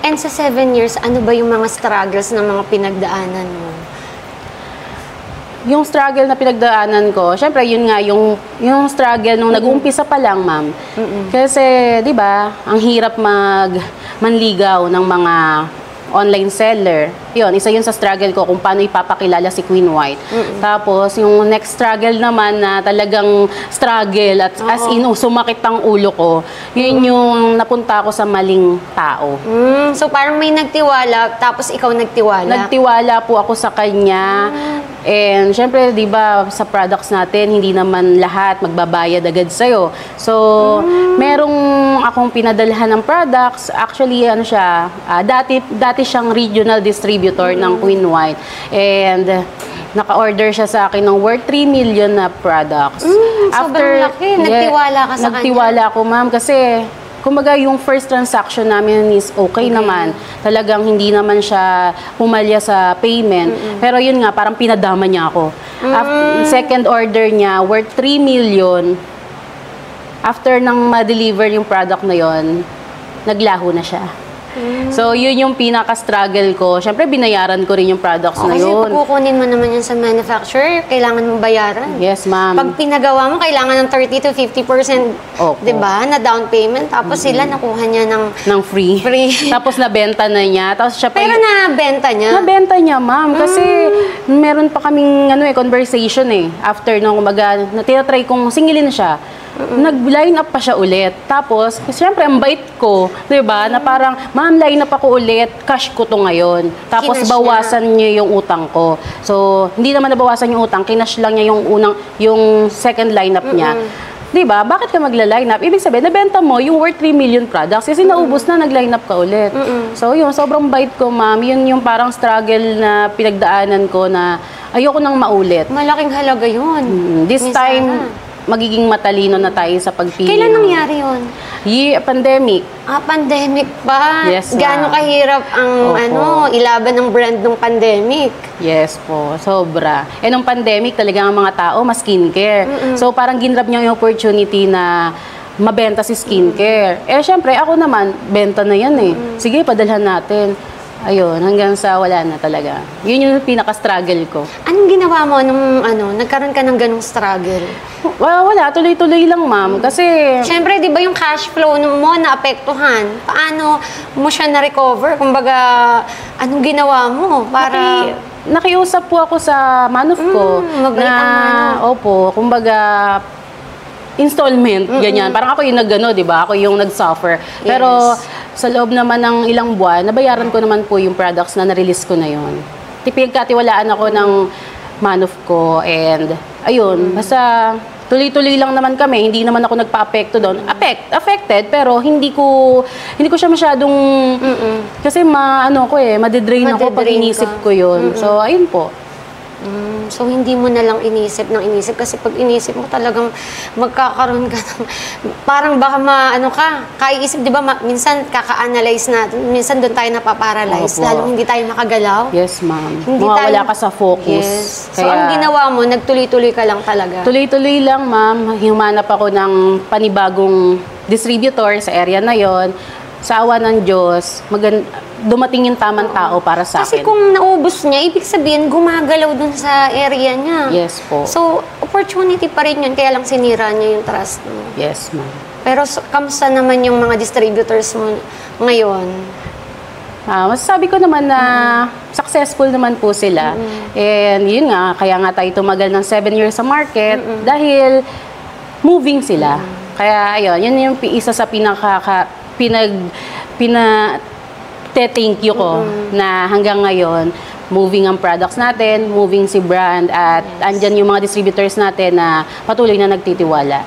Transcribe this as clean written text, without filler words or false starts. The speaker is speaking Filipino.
And sa 7 years, ano ba yung mga struggles na mga pinagdaanan mo? Yung struggle na pinagdaanan ko, syempre yun nga, yung struggle nung nag-uumpisa pa lang, ma'am. Kasi, di ba, ang hirap manligaw ng mga online seller. Yun, isa yun sa struggle ko kung paano ipapakilala si Queen White. Tapos, yung next struggle naman na talagang struggle at as in, sumakit ang ulo ko, yun yung napunta ako sa maling tao. So, parang may nagtiwala, tapos ikaw nagtiwala? Nagtiwala po ako sa kanya. And, syempre, di ba, sa products natin, hindi naman lahat magbabayad agad sa'yo. So, merong akong pinadalhan ng products. Actually, ano siya, dati siyang regional distributor ng Queen White. And, naka-order siya sa akin ng worth 3 million na products. Sobrang laki. Nagtiwala ka sa kanya? Nagtiwala ako, ma'am, kasi kumbaga yung first transaction namin is okay naman. Talagang hindi naman siya pumalya sa payment. Pero yun nga, parang pinadama niya ako. Second order niya, worth 3 million. After nang ma-deliver yung product na yon, naglaho na siya. So, yun yung pinaka-struggle ko. Siyempre, binayaran ko rin yung products na yun. Kasi kukunin mo naman yan sa manufacturer, kailangan mong bayaran. Yes, ma'am. Pag pinagawa mo, kailangan ng 30 to 50%, diba, na down payment. Tapos sila nakuha niya ng free. Tapos nabenta na niya. Tapos siya Pero nabenta niya? Nabenta niya, ma'am. Kasi meron pa kaming conversation after nung kumbaga, tinatry kong singilin siya. Nag-line up pa siya ulit. Tapos, siyempre, ang bait ko, diba, na parang, ma'am, line up ako ulit, cash ko to ngayon. Tapos, bawasan niya yung utang ko. So, hindi naman nabawasan yung utang, kinash lang niya yung second line up niya. Diba? Bakit ka magla-line up? Ibig sabihin, nabenta mo yung worth 3 million products kasi naubos na, nag-line up ka ulit. So, yun, sobrang bait ko, ma'am. Yun yung parang struggle na pinagdaanan ko na ayoko nang maulit. Malaking halaga yun. This time, magiging matalino na tayo sa pagpili. Kailan nangyari yun? Pandemic. Pandemic pa? Yes, gaano kahirap ang ilaban ng brand ng pandemic? Yes po, sobra. Nung pandemic, talagang ang mga tao, mas skincare. So, parang ginrab niya yung opportunity na mabenta si skincare. Syempre, ako naman, benta na yan Sige, padalhan natin. Ayun, hanggang sa wala na talaga. Yun yung pinaka-struggle ko. Anong ginawa mo nung nagkaroon ka ng ganong struggle? Wala, tuloy-tuloy lang, ma'am. Kasi siyempre, di ba yung cash flow mo naapektuhan? Paano mo siya na-recover? Kumbaga, anong ginawa mo para... Nakiusap po ako sa Manuf ko. Mabait ang Manuf. Opo, kumbaga, installment, ganyan. Parang ako yung di ba? Ako yung nag-suffer. Pero sa loob naman ng ilang buwan, nabayaran ko naman po yung products na na-release ko na yun. Tipikatiwalaan ako ng Manuf ko and ayun, basta tuloy-tuloy lang naman kami. Hindi naman ako nagpa-apekto doon. Affected, pero hindi ko siya masyadong kasi madidrain ako pag inisip ko yun. So, ayun po. So, hindi mo na lang inisip kasi pag inisip mo talagang magkakaroon ka ng, parang baka kaiisip, di ba, minsan kaka-analyze natin, minsan doon tayo napaparalyze, lalo hindi tayo makagalaw. Yes, ma'am. Mawawala ka sa focus. Yes. So, ang ginawa mo, nagtuloy-tuloy ka lang talaga? Tuloy-tuloy lang, ma'am. Humanap ako ng panibagong distributor sa area na yon. Sa awa ng Diyos, dumating yung tamang tao para sa akin. Kasi kung naubos niya, ibig sabihin, gumagalaw dun sa area niya. Yes po. So, opportunity pa rin yun, kaya lang sinira niya yung trust mo. Yes, ma'am. Pero kamusta naman yung mga distributors mo ngayon? Masasabi ko naman na successful naman po sila. And yun nga, kaya nga tayo tumagal ng 7 years sa market dahil moving sila. Kaya ayun, yun yung isa sa thank you ko na hanggang ngayon moving ang products natin, moving si brand at andyan yung mga distributors natin na patuloy na nagtitiwala.